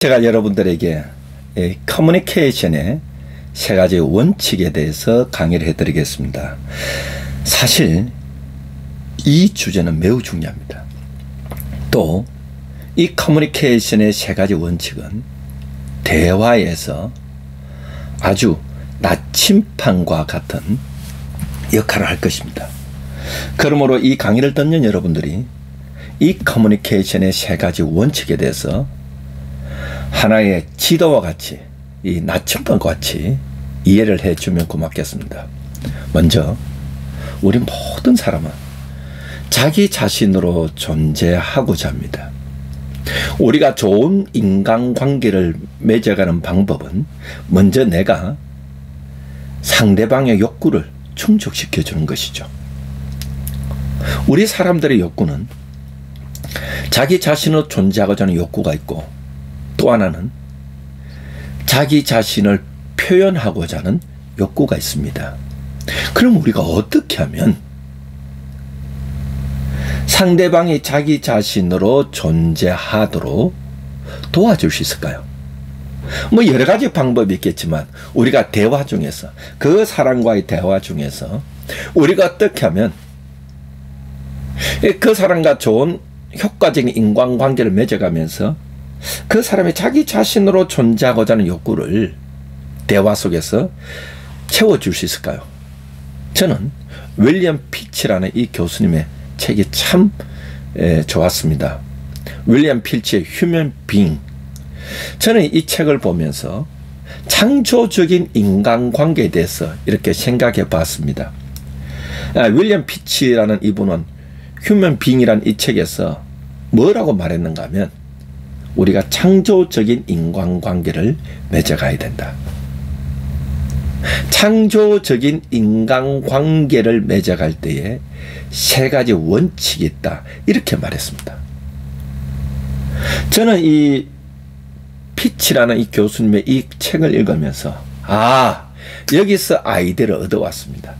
제가 여러분들에게 커뮤니케이션의 세 가지 원칙에 대해서 강의를 해드리겠습니다. 사실 이 주제는 매우 중요합니다. 또 이 커뮤니케이션의 세 가지 원칙은 대화에서 아주 나침판과 같은 역할을 할 것입니다. 그러므로 이 강의를 듣는 여러분들이 이 커뮤니케이션의 세 가지 원칙에 대해서 하나의 지도와 같이, 이 나침반과 같이 이해를 해주면 고맙겠습니다. 먼저 우리 모든 사람은 자기 자신으로 존재하고자 합니다. 우리가 좋은 인간관계를 맺어가는 방법은 먼저 내가 상대방의 욕구를 충족시켜주는 것이죠. 우리 사람들의 욕구는 자기 자신으로 존재하고자 하는 욕구가 있고, 또 하나는 자기 자신을 표현하고자 하는 욕구가 있습니다. 그럼 우리가 어떻게 하면 상대방이 자기 자신으로 존재하도록 도와줄 수 있을까요? 뭐 여러 가지 방법이 있겠지만 우리가 대화 중에서, 그 사람과의 대화 중에서 우리가 어떻게 하면 그 사람과 좋은 효과적인 인간관계를 맺어가면서 그 사람이 자기 자신으로 존재하고자 하는 욕구를 대화 속에서 채워줄 수 있을까요? 저는 윌리엄 피치라는 이 교수님의 책이 참 좋았습니다. 윌리엄 피치의 휴먼 빙. 저는 이 책을 보면서 창조적인 인간관계에 대해서 이렇게 생각해 봤습니다. 윌리엄 피치라는 이분은 휴먼 빙이라는 이 책에서 뭐라고 말했는가 하면, 우리가 창조적인 인간관계를 맺어가야 된다. 창조적인 인간관계를 맺어갈 때에 세 가지 원칙이 있다, 이렇게 말했습니다. 저는 이 피치라는 이 교수님의 이 책을 읽으면서 여기서 아이디어를 얻어왔습니다.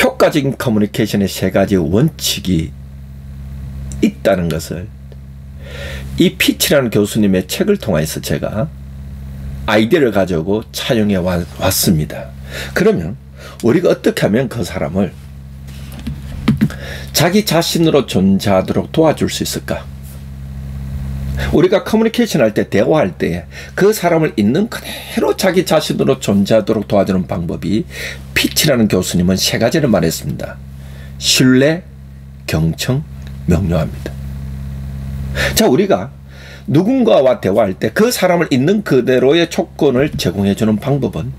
효과적인 커뮤니케이션의 세 가지 원칙이 있다는 것을 이 피치라는 교수님의 책을 통해서 제가 아이디어를 가지고 차용해 왔습니다. 그러면 우리가 어떻게 하면 그 사람을 자기 자신으로 존재하도록 도와줄 수 있을까? 우리가 커뮤니케이션 할 때, 대화할 때 그 사람을 있는 그대로 자기 자신으로 존재하도록 도와주는 방법이, 피치라는 교수님은 세 가지를 말했습니다. 신뢰, 경청, 명료합니다. 자, 우리가 누군가와 대화할 때 그 사람을 있는 그대로의 조건을 제공해 주는 방법은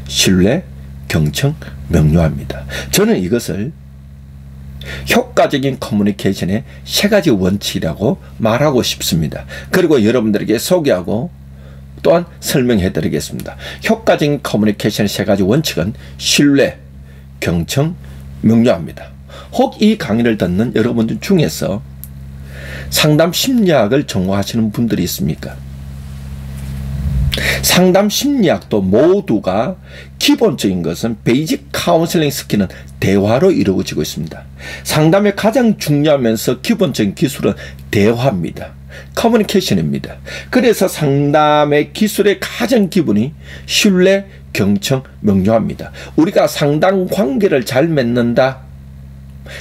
신뢰, 경청, 명료합니다. 저는 이것을 효과적인 커뮤니케이션의 세 가지 원칙이라고 말하고 싶습니다. 그리고 여러분들에게 소개하고 또한 설명해 드리겠습니다. 효과적인 커뮤니케이션의 세 가지 원칙은 신뢰, 경청, 명료합니다. 혹 이 강의를 듣는 여러분들 중에서 상담 심리학을 전공하시는 분들이 있습니까? 상담 심리학도 모두가 기본적인 것은 베이직 카운슬링 스킬은 대화로 이루어지고 있습니다. 상담의 가장 중요하면서 기본적인 기술은 대화입니다. 커뮤니케이션입니다. 그래서 상담의 기술의 가장 기본이 신뢰, 경청, 명료합니다. 우리가 상담 관계를 잘 맺는다.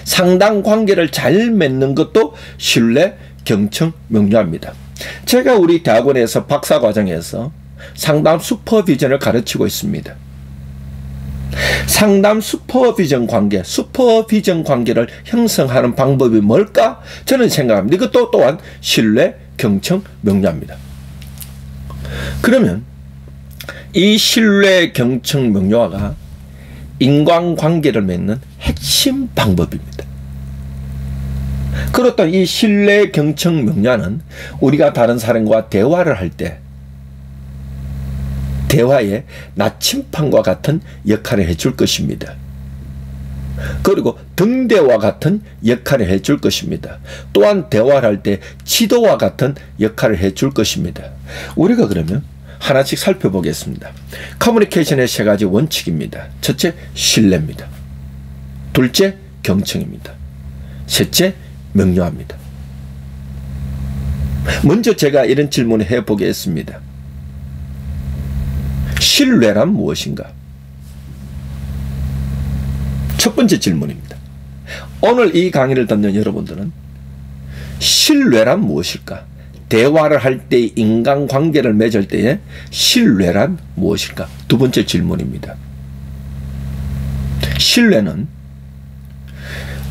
상담 관계를 잘 맺는 것도 신뢰, 경청, 명료합니다. 제가 우리 대학원에서 박사과정에서 상담 슈퍼비전을 가르치고 있습니다. 상담 슈퍼비전 관계를 형성하는 방법이 뭘까? 저는 생각합니다. 이것도 또한 신뢰, 경청, 명료합니다. 그러면 이 신뢰, 경청, 명료화가 인간관계를 맺는 핵심 방법입니다. 그렇다면 이 신뢰, 경청, 명료는 우리가 다른 사람과 대화를 할 때 대화의 나침판과 같은 역할을 해줄 것입니다. 그리고 등대와 같은 역할을 해줄 것입니다. 또한 대화를 할 때 지도와 같은 역할을 해줄 것입니다. 우리가 그러면 하나씩 살펴보겠습니다. 커뮤니케이션의 세 가지 원칙입니다. 첫째, 신뢰입니다. 둘째, 경청입니다. 셋째, 명료합니다. 먼저 제가 이런 질문을 해보겠습니다. 신뢰란 무엇인가? 첫 번째 질문입니다. 오늘 이 강의를 듣는 여러분들은 신뢰란 무엇일까? 대화를 할 때, 인간관계를 맺을 때에 신뢰란 무엇일까? 두 번째 질문입니다. 신뢰는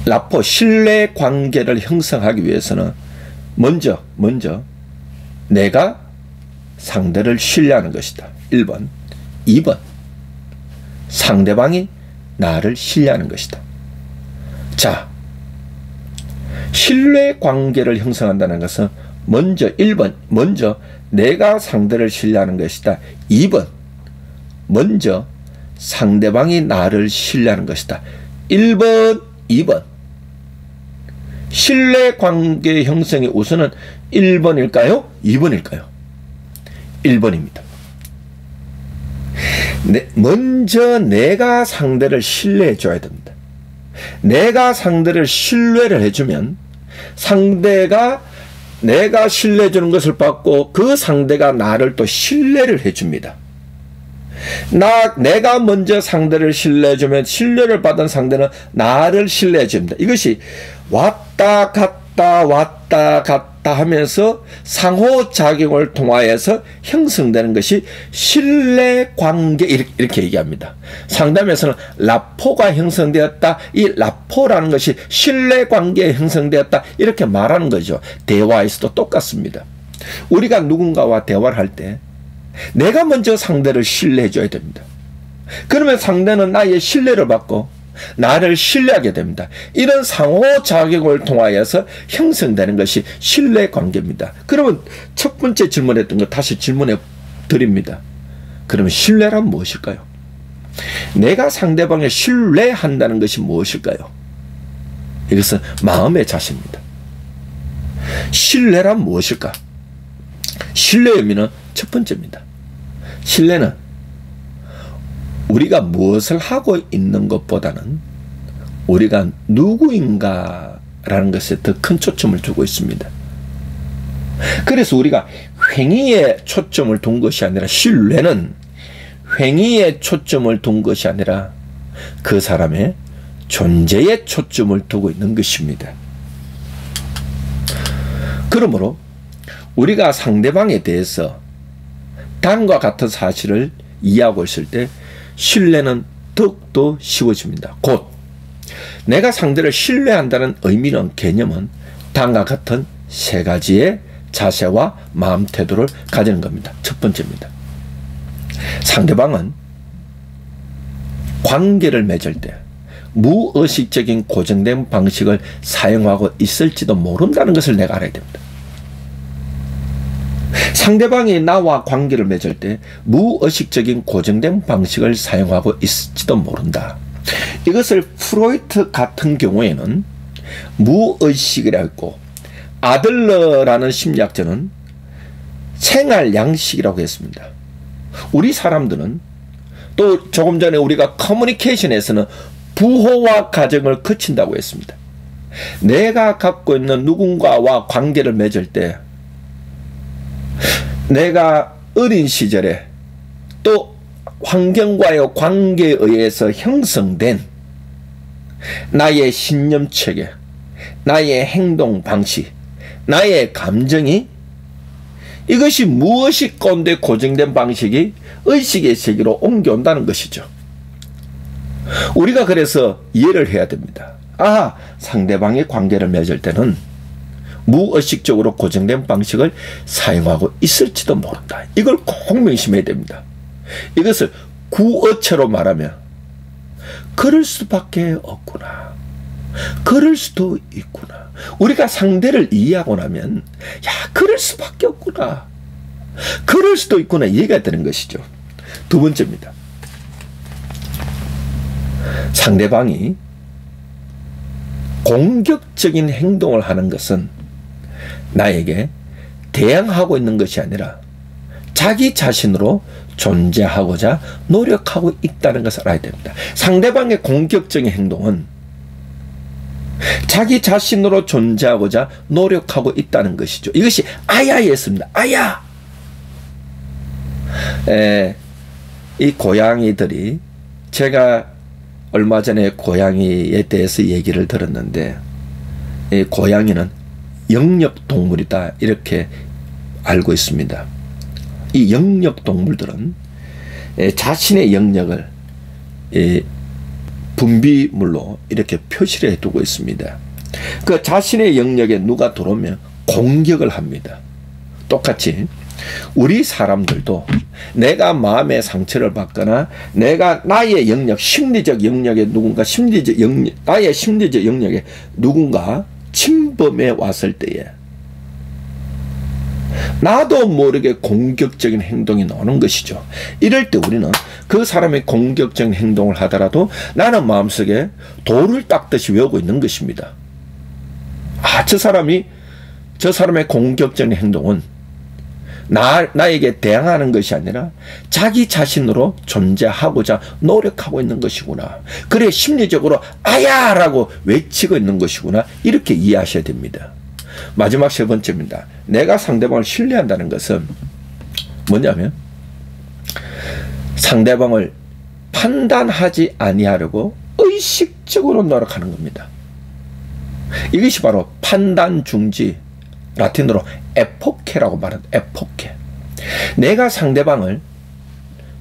라포, 신뢰관계를 형성하기 위해서는 먼저 내가 상대를 신뢰하는 것이다. 1번. 2번. 상대방이 나를 신뢰하는 것이다. 자, 신뢰관계를 형성한다는 것은 먼저 1번, 먼저 내가 상대를 신뢰하는 것이다. 2번, 먼저 상대방이 나를 신뢰하는 것이다. 1번, 2번. 신뢰관계 형성의 우선은 1번일까요? 2번일까요? 1번입니다. 먼저 내가 상대를 신뢰해 줘야 됩니다. 내가 상대를 신뢰를 해주면 상대가 내가 신뢰해 주는 것을 받고 그 상대가 나를 또 신뢰를 해줍니다. 내가 먼저 상대를 신뢰해 주면 신뢰를 받은 상대는 나를 신뢰해 줍니다. 이것이 왔다 갔다 왔다 갔다 하면서 상호작용을 통하여서 형성되는 것이 신뢰관계, 이렇게 얘기합니다. 상담에서는 라포가 형성되었다, 이 라포라는 것이 신뢰관계에 형성되었다, 이렇게 말하는 거죠. 대화에서도 똑같습니다. 우리가 누군가와 대화를 할 때 내가 먼저 상대를 신뢰해 줘야 됩니다. 그러면 상대는 나의 신뢰를 받고 나를 신뢰하게 됩니다. 이런 상호작용을 통하여서 형성되는 것이 신뢰관계입니다. 그러면 첫 번째 질문했던 거 다시 질문해 드립니다. 그러면 신뢰란 무엇일까요? 내가 상대방을 신뢰한다는 것이 무엇일까요? 이것은 마음의 자세입니다. 신뢰란 무엇일까? 신뢰의 의미는 첫 번째입니다. 신뢰는 우리가 무엇을 하고 있는 것보다는 우리가 누구인가라는 것에 더 큰 초점을 두고 있습니다. 그래서 우리가 행위에 초점을 둔 것이 아니라, 신뢰는 행위에 초점을 둔 것이 아니라 그 사람의 존재에 초점을 두고 있는 것입니다. 그러므로 우리가 상대방에 대해서 다음과 같은 사실을 이해하고 있을 때 신뢰는 더욱더 쉬워집니다. 곧 내가 상대를 신뢰한다는 의미는, 개념은 다음과 같은 세 가지의 자세와 마음 태도를 가지는 겁니다. 첫 번째입니다. 상대방은 관계를 맺을 때 무의식적인 고정된 방식을 사용하고 있을지도 모른다는 것을 내가 알아야 됩니다. 상대방이 나와 관계를 맺을 때 무의식적인 고정된 방식을 사용하고 있을지도 모른다. 이것을 프로이트 같은 경우에는 무의식이라고 했고, 아들러라는 심리학자는 생활 양식이라고 했습니다. 우리 사람들은 또 조금 전에 우리가 커뮤니케이션에서는 부호화 과정을 거친다고 했습니다. 내가 갖고 있는 누군가와 관계를 맺을 때 내가 어린 시절에 또 환경과의 관계에 의해서 형성된 나의 신념체계, 나의 행동 방식, 나의 감정이, 이것이 무의식 가운데 고정된 방식이 의식의 세계로 옮겨온다는 것이죠. 우리가 그래서 이해를 해야 됩니다. 아, 상대방의 관계를 맺을 때는 무의식적으로 고정된 방식을 사용하고 있을지도 모른다. 이걸 꼭 명심해야 됩니다. 이것을 구어체로 말하면 그럴 수밖에 없구나, 그럴 수도 있구나. 우리가 상대를 이해하고 나면 야, 그럴 수밖에 없구나, 그럴 수도 있구나 이해가 되는 것이죠. 두 번째입니다. 상대방이 공격적인 행동을 하는 것은 나에게 대항하고 있는 것이 아니라 자기 자신으로 존재하고자 노력하고 있다는 것을 알아야 됩니다. 상대방의 공격적인 행동은 자기 자신으로 존재하고자 노력하고 있다는 것이죠. 이것이 아야였습니다. 아야. 이 고양이들이, 제가 얼마 전에 고양이에 대해서 얘기를 들었는데, 이 고양이는 영역 동물이다 이렇게 알고 있습니다. 이 영역 동물들은 자신의 영역을 분비물로 이렇게 표시를 해두고 있습니다. 그 자신의 영역에 누가 들어오면 공격을 합니다. 똑같이 우리 사람들도 내가 마음의 상처를 받거나 내가 나의 영역, 심리적 영역에 누군가 나의 심리적 영역에 누군가 침범해 왔을 때에 나도 모르게 공격적인 행동이 나오는 것이죠. 이럴 때 우리는 그 사람의 공격적인 행동을 하더라도 나는 마음속에 돌을 닦듯이 외우고 있는 것입니다. 아, 저 사람의 공격적인 행동은 나에게 대항하는 것이 아니라 자기 자신으로 존재하고자 노력하고 있는 것이구나. 그래, 심리적으로 아야라고 외치고 있는 것이구나. 이렇게 이해하셔야 됩니다. 마지막 세 번째입니다. 내가 상대방을 신뢰한다는 것은 뭐냐면 상대방을 판단하지 아니하려고 의식적으로 노력하는 겁니다. 이것이 바로 판단 중지, 라틴어로 에포케라고 말하는 에포케. 내가 상대방을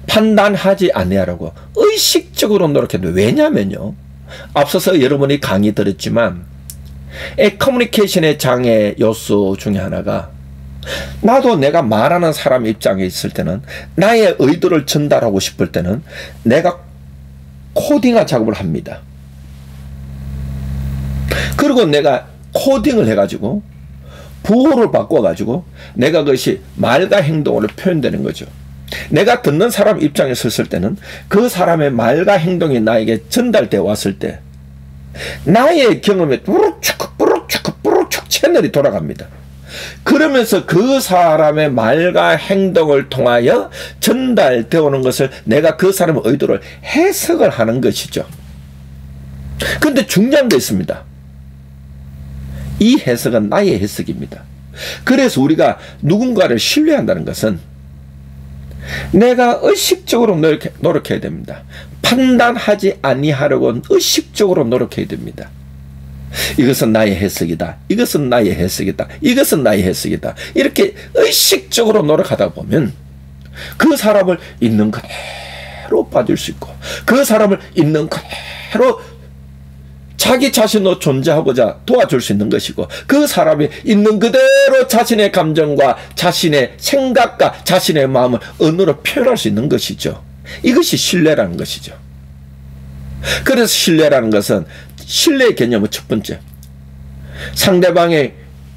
판단하지 아니하려고 의식적으로 노력해도, 왜냐면요, 앞서서 여러분이 강의 들었지만 커뮤니케이션의 장애 요소 중에 하나가, 나도 내가 말하는 사람 입장에 있을 때는 나의 의도를 전달하고 싶을 때는 내가 코딩화 작업을 합니다. 그리고 내가 코딩을 해가지고 부호를 바꿔가지고 내가 그것이 말과 행동으로 표현되는 거죠. 내가 듣는 사람 입장에 섰을 때는 그 사람의 말과 행동이 나에게 전달되어 왔을 때 나의 경험에 뿌룩축 채널이 돌아갑니다. 그러면서 그 사람의 말과 행동을 통하여 전달되어 오는 것을 내가 그 사람의 의도를 해석을 하는 것이죠. 그런데 중요한 게 있습니다. 이 해석은 나의 해석입니다. 그래서 우리가 누군가를 신뢰한다는 것은 내가 의식적으로 노력해야 됩니다. 판단하지 아니하려고는 의식적으로 노력해야 됩니다. 이것은 나의 해석이다. 이것은 나의 해석이다. 이것은 나의 해석이다. 이렇게 의식적으로 노력하다 보면 그 사람을 있는 그대로 빠질 수 있고, 그 사람을 있는 그대로 자기 자신으로 존재하고자 도와줄 수 있는 것이고, 그 사람이 있는 그대로 자신의 감정과 자신의 생각과 자신의 마음을 언어로 표현할 수 있는 것이죠. 이것이 신뢰라는 것이죠. 그래서 신뢰라는 것은, 신뢰의 개념은 첫 번째, 상대방의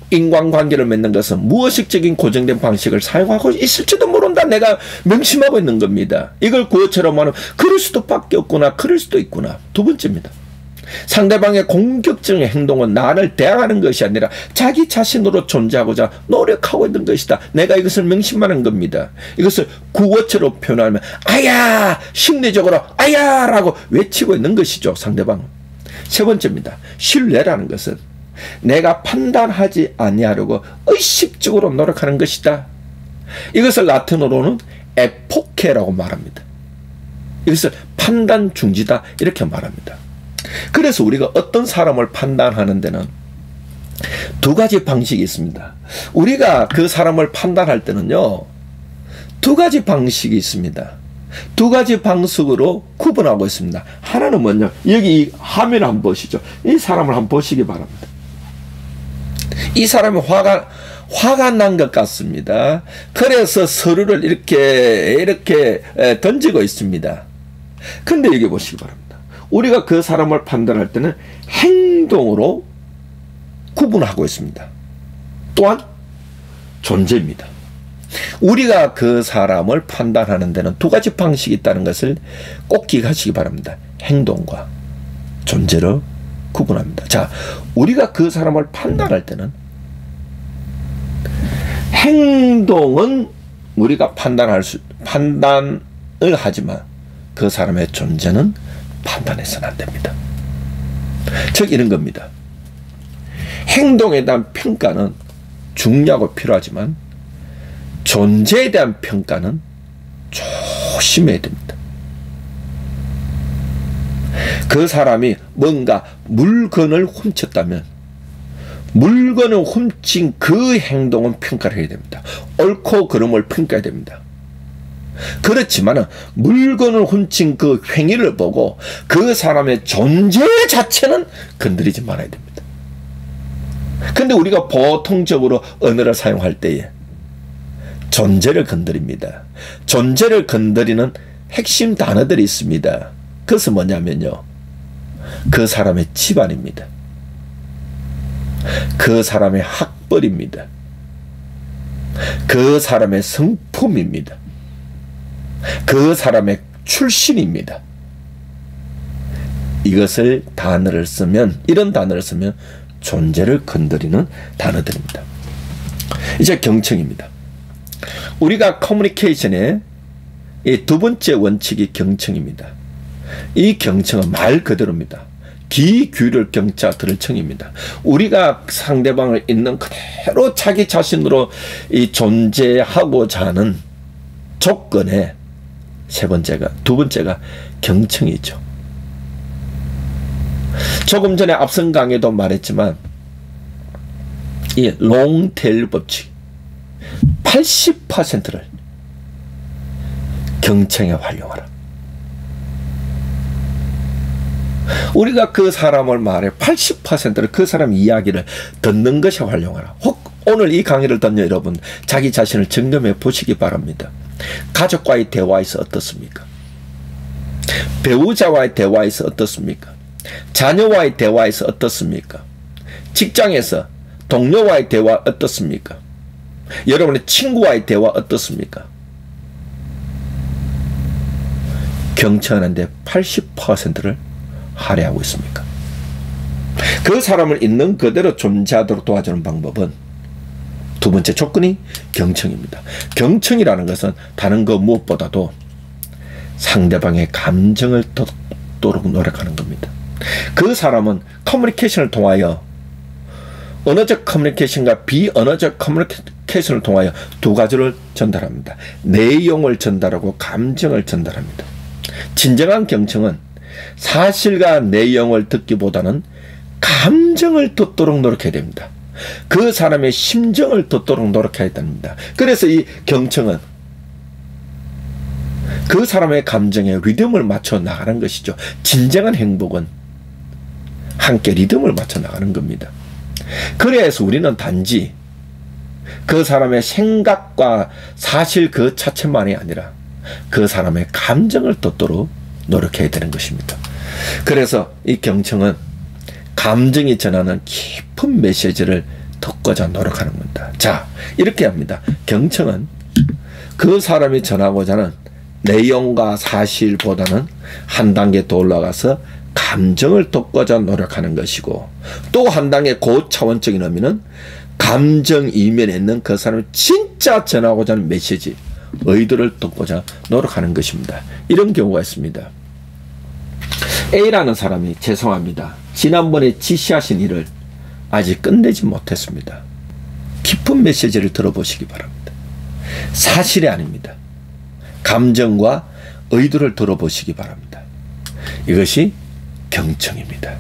인간관계를 맺는 것은 무의식적인 고정된 방식을 사용하고 있을지도 모른다. 내가 명심하고 있는 겁니다. 이걸 구어처럼 하면 그럴 수도 밖에 없구나, 그럴 수도 있구나. 두 번째입니다. 상대방의 공격적인 행동은 나를 대항하는 것이 아니라 자기 자신으로 존재하고자 노력하고 있는 것이다. 내가 이것을 명심하는 겁니다. 이것을 구어체로 표현하면 아야, 심리적으로 아야 라고 외치고 있는 것이죠, 상대방은. 세 번째입니다. 신뢰라는 것은 내가 판단하지 아니하려고 의식적으로 노력하는 것이다. 이것을 라틴어로는 에포케라고 말합니다. 이것을 판단 중지다 이렇게 말합니다. 그래서 우리가 어떤 사람을 판단하는 데는 두 가지 방식이 있습니다. 우리가 그 사람을 판단할 때는요, 두 가지 방식이 있습니다. 두 가지 방식으로 구분하고 있습니다. 하나는 뭐냐, 여기 이 화면을 한번 보시죠. 이 사람을 한번 보시기 바랍니다. 이 사람이 화가 난 것 같습니다. 그래서 서류를 이렇게 던지고 있습니다. 근데 여기 보시기 바랍니다. 우리가 그 사람을 판단할 때는 행동으로 구분하고 있습니다. 또한 존재입니다. 우리가 그 사람을 판단하는 데는 두 가지 방식이 있다는 것을 꼭 기억하시기 바랍니다. 행동과 존재를 구분합니다. 자, 우리가 그 사람을 판단할 때는 행동은 우리가 판단을 하지만 그 사람의 존재는 판단해서는 안 됩니다. 즉 이런 겁니다. 행동에 대한 평가는 중요하고 필요하지만 존재에 대한 평가는 조심해야 됩니다. 그 사람이 뭔가 물건을 훔쳤다면 물건을 훔친 그 행동은 평가를 해야 됩니다. 옳고 그름을 평가해야 됩니다. 그렇지만 물건을 훔친 그 행위를 보고 그 사람의 존재 자체는 건드리지 말아야 됩니다. 근데 우리가 보통적으로 언어를 사용할 때에 존재를 건드립니다. 존재를 건드리는 핵심 단어들이 있습니다. 그것은 뭐냐면요, 그 사람의 집안입니다. 그 사람의 학벌입니다. 그 사람의 성품입니다. 그 사람의 출신입니다. 이것을 단어를 쓰면, 이런 단어를 쓰면 존재를 건드리는 단어들입니다. 이제 경청입니다. 우리가 커뮤니케이션의 이 두 번째 원칙이 경청입니다. 이 경청은 말 그대로입니다. 귀 기울일 경자 들을 청입니다. 우리가 상대방을 있는 그대로 자기 자신으로 이 존재하고자 하는 조건에 두 번째가 경청이죠. 조금 전에 앞선 강의도 말했지만 이 롱테일 법칙 80%를 경청에 활용하라. 우리가 그 사람을 말해 80%를 그 사람 이야기를 듣는 것에 활용하라. 혹 오늘 이 강의를 듣는 여러분 자기 자신을 점검해 보시기 바랍니다. 가족과의 대화에서 어떻습니까? 배우자와의 대화에서 어떻습니까? 자녀와의 대화에서 어떻습니까? 직장에서 동료와의 대화 어떻습니까? 여러분의 친구와의 대화 어떻습니까? 경청하는데 80%를 할애하고 있습니까? 그 사람을 있는 그대로 존재하도록 도와주는 방법은 두 번째 조건이 경청입니다. 경청이라는 것은 다른 것 무엇보다도 상대방의 감정을 듣도록 노력하는 겁니다. 그 사람은 커뮤니케이션을 통하여 언어적 커뮤니케이션과 비언어적 커뮤니케이션을 통하여 두 가지를 전달합니다. 내용을 전달하고 감정을 전달합니다. 진정한 경청은 사실과 내용을 듣기보다는 감정을 듣도록 노력해야 됩니다. 그 사람의 심정을 듣도록 노력해야 됩니다. 그래서 이 경청은 그 사람의 감정에 리듬을 맞춰 나가는 것이죠. 진정한 행복은 함께 리듬을 맞춰 나가는 겁니다. 그래서 우리는 단지 그 사람의 생각과 사실 그 자체만이 아니라 그 사람의 감정을 듣도록 노력해야 되는 것입니다. 그래서 이 경청은 감정이 전하는 깊은 메시지를 듣고자 노력하는 겁니다. 자, 이렇게 합니다. 경청은 그 사람이 전하고자 하는 내용과 사실보다는 한 단계 더 올라가서 감정을 듣고자 노력하는 것이고, 또 한 단계 고차원적인 의미는 감정 이면에 있는 그 사람이 진짜 전하고자 하는 메시지, 의도를 듣고자 노력하는 것입니다. 이런 경우가 있습니다. A라는 사람이 죄송합니다. 지난번에 지시하신 일을 아직 끝내지 못했습니다. 깊은 메시지를 들어보시기 바랍니다. 사실이 아닙니다. 감정과 의도를 들어보시기 바랍니다. 이것이 경청입니다.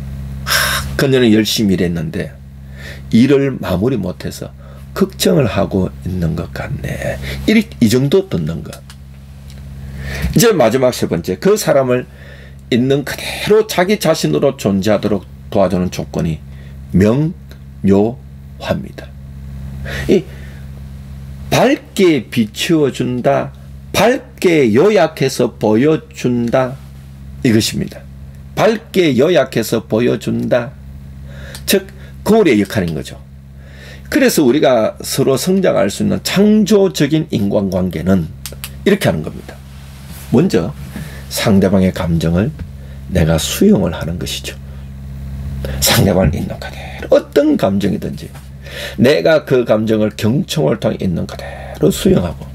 그녀는 열심히 일했는데 일을 마무리 못해서 걱정을 하고 있는 것 같네. 이 정도 듣는 것. 이제 마지막 세 번째, 그 사람을 있는 그대로 자기 자신으로 존재하도록 도와주는 조건이 명료합니다. 이 밝게 비추어준다, 밝게 요약해서 보여준다, 이것입니다. 밝게 요약해서 보여준다, 즉 거울의 역할인 거죠. 그래서 우리가 서로 성장할 수 있는 창조적인 인간관계는 이렇게 하는 겁니다. 먼저 상대방의 감정을 내가 수용을 하는 것이죠. 상대방을 있는 그대로 어떤 감정이든지 내가 그 감정을 경청을 통해 있는 그대로 수용하고,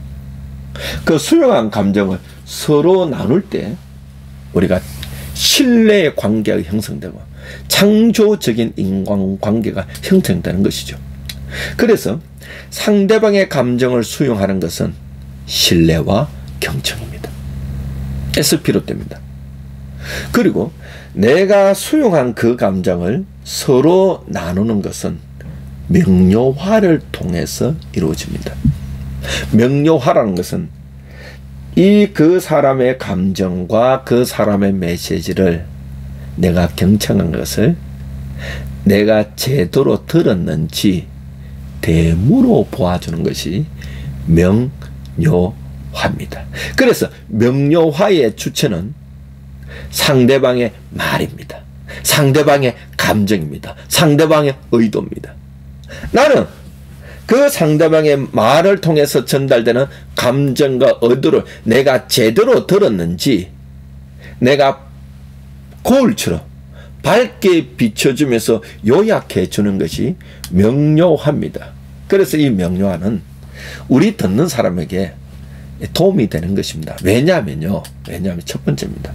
그 수용한 감정을 서로 나눌 때 우리가 신뢰의 관계가 형성되고, 창조적인 인간관계가 형성되는 것이죠. 그래서 상대방의 감정을 수용하는 것은 신뢰와 경청입니다. 에서 비롯됩니다. 그리고 내가 수용한 그 감정을 서로 나누는 것은 명료화를 통해서 이루어집니다. 명료화라는 것은 그 사람의 감정과 그 사람의 메시지를 내가 경청한 것을 내가 제대로 들었는지 대무로 보아주는 것이 명료화입니다. 그래서 명료화의 주체는 상대방의 말입니다. 상대방의 감정입니다. 상대방의 의도입니다. 나는 그 상대방의 말을 통해서 전달되는 감정과 의도를 내가 제대로 들었는지 내가 거울처럼 밝게 비춰주면서 요약해 주는 것이 명료화입니다. 그래서 이 명료화는 우리 듣는 사람에게 도움이 되는 것입니다. 왜냐하면 첫 번째입니다.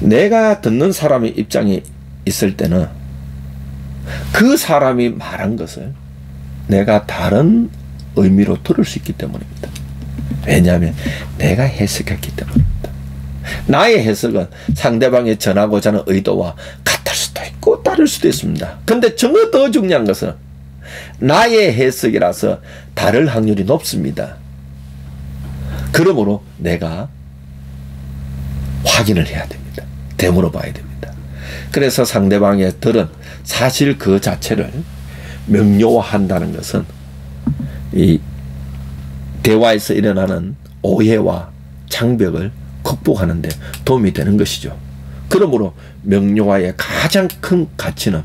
내가 듣는 사람의 입장에 있을 때는 그 사람이 말한 것을 내가 다른 의미로 들을 수 있기 때문입니다. 왜냐하면 내가 해석했기 때문입니다. 나의 해석은 상대방이 전하고자 하는 의도와 같을 수도 있고 다를 수도 있습니다. 근데 더 중요한 것은 나의 해석이라서 다를 확률이 높습니다. 그러므로 내가 확인을 해야 됩니다. 되물어 봐야 됩니다. 그래서 상대방의 들은 사실 그 자체를 명료화한다는 것은 이 대화에서 일어나는 오해와 장벽을 극복하는 데 도움이 되는 것이죠. 그러므로 명료화의 가장 큰 가치는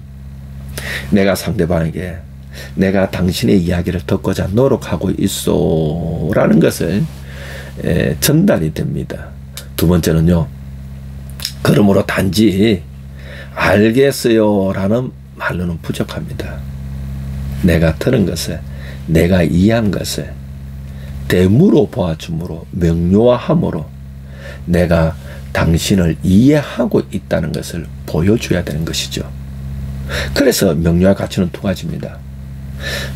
내가 상대방에게 내가 당신의 이야기를 듣고자 노력하고 있어 라는 것을 전달이 됩니다. 두 번째는요, 그러므로 단지 알겠어요 라는 말로는 부족합니다. 내가 들은 것을, 내가 이해한 것을 대무로 보아줌으로, 명료화함으로 내가 당신을 이해하고 있다는 것을 보여줘야 되는 것이죠. 그래서 명료화 가치는 두 가지입니다.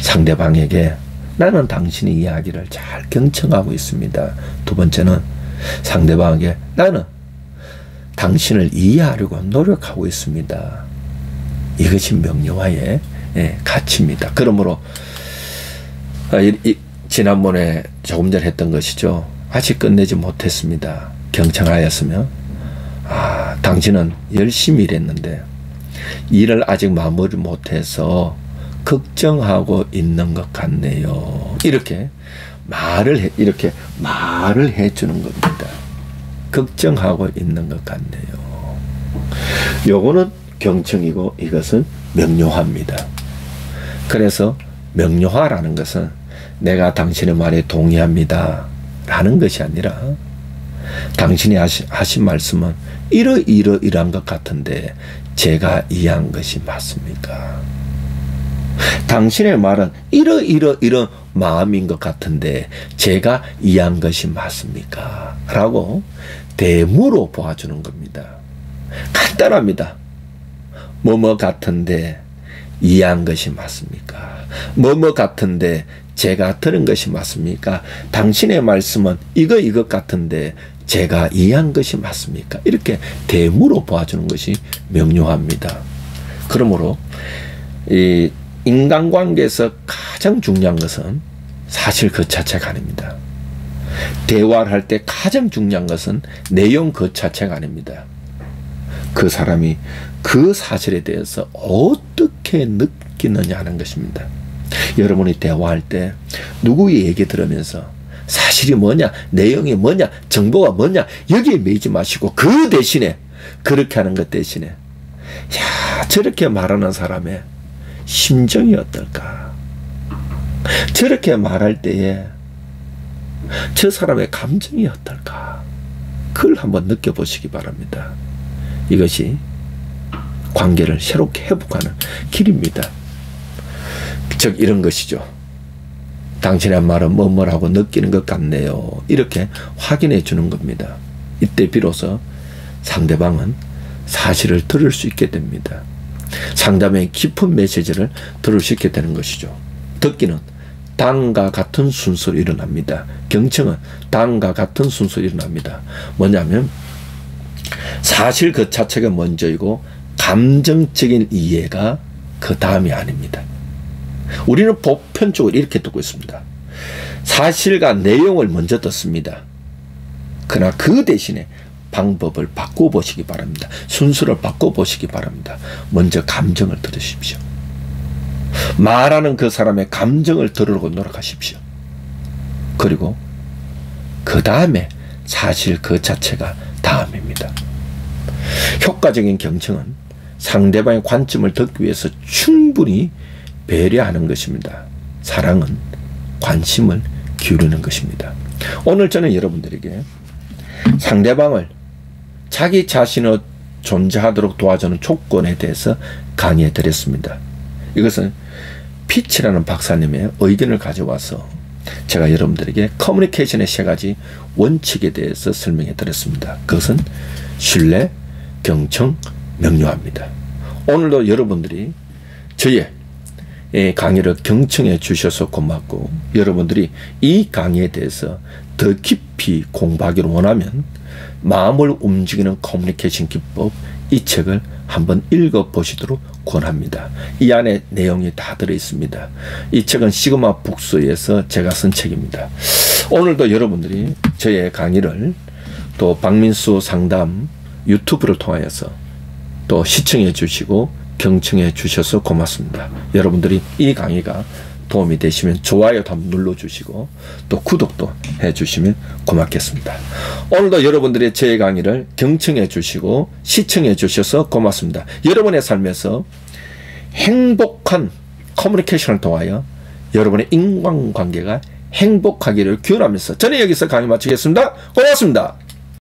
상대방에게 나는 당신의 이야기를 잘 경청하고 있습니다. 두 번째는 상대방에게 나는 당신을 이해하려고 노력하고 있습니다. 이것이 명료화의 가치입니다. 그러므로 지난번에 조금 전에 했던 것이죠. 아직 끝내지 못했습니다. 경청하였으면 당신은 열심히 일했는데 일을 아직 마무리 못해서 걱정하고 있는 것 같네요. 이렇게 말을 해주는 겁니다. 걱정하고 있는 것 같네요. 요거는 경청이고 이것은 명료화입니다. 그래서 명료화라는 것은 내가 당신의 말에 동의합니다 라는 것이 아니라 당신이 하신 말씀은 이러이러이러한 것 같은데 제가 이해한 것이 맞습니까? 당신의 말은 이러이러이런 마음인 것 같은데 제가 이해한 것이 맞습니까? 라고 대무로 보아주는 겁니다. 간단합니다. 뭐뭐 같은데 이해한 것이 맞습니까? 뭐뭐 같은데 제가 들은 것이 맞습니까? 당신의 말씀은 이것 같은데 제가 이해한 것이 맞습니까? 이렇게 대무로 보아주는 것이 명료합니다. 그러므로 이 인간관계에서 가장 중요한 것은 사실 그 자체가 아닙니다. 대화를 할 때 가장 중요한 것은 내용 그 자체가 아닙니다. 그 사람이 그 사실에 대해서 어떻게 느끼느냐 하는 것입니다. 여러분이 대화할 때 누구의 얘기 들으면서 사실이 뭐냐, 내용이 뭐냐, 정보가 뭐냐 여기에 매이지 마시고 그 대신에 그렇게 하는 것 대신에 야, 저렇게 말하는 사람의 심정이 어떨까? 저렇게 말할 때에 저 사람의 감정이 어떨까? 그걸 한번 느껴보시기 바랍니다. 이것이 관계를 새롭게 회복하는 길입니다. 즉 이런 것이죠. 당신의 말은 뭐뭐라고 느끼는 것 같네요. 이렇게 확인해 주는 겁니다. 이때 비로소 상대방은 사실을 들을 수 있게 됩니다. 상담의 깊은 메시지를 들을 수 있게 되는 것이죠. 듣기는 다음과 같은 순서로 일어납니다. 경청은 다음과 같은 순서로 일어납니다. 뭐냐면 사실 그 자체가 먼저이고 감정적인 이해가 그 다음이 아닙니다. 우리는 보편적으로 이렇게 듣고 있습니다. 사실과 내용을 먼저 듣습니다. 그러나 그 대신에 방법을 바꿔보시기 바랍니다. 순서를 바꿔보시기 바랍니다. 먼저 감정을 들으십시오. 말하는 그 사람의 감정을 들으려고 노력하십시오. 그리고 그 다음에 사실 그 자체가 다음입니다. 효과적인 경청은 상대방의 관점을 듣기 위해서 충분히 배려하는 것입니다. 사랑은 관심을 기울이는 것입니다. 오늘 저는 여러분들에게 상대방을 자기 자신을 존재하도록 도와주는 조건에 대해서 강의해 드렸습니다. 이것은 피치라는 박사님의 의견을 가져와서 제가 여러분들에게 커뮤니케이션의 세 가지 원칙에 대해서 설명해 드렸습니다. 그것은 신뢰, 경청, 명료합니다. 오늘도 여러분들이 저의 강의를 경청해 주셔서 고맙고, 여러분들이 이 강의에 대해서 더 깊이 공부하기를 원하면 마음을 움직이는 커뮤니케이션 기법, 이 책을 한번 읽어보시도록 권합니다. 이 안에 내용이 다 들어있습니다. 이 책은 시그마 북스에서 제가 쓴 책입니다. 오늘도 여러분들이 저의 강의를 또 박민수 상담 유튜브를 통하여서 또 시청해 주시고 경청해 주셔서 고맙습니다. 여러분들이 이 강의가 도움이 되시면 좋아요도 한번 눌러주시고 또 구독도 해주시면 고맙겠습니다. 오늘도 여러분들이 제 강의를 경청해 주시고 시청해 주셔서 고맙습니다. 여러분의 삶에서 행복한 커뮤니케이션을 통하여 여러분의 인간관계가 행복하기를 기원하면서 저는 여기서 강의 마치겠습니다. 고맙습니다.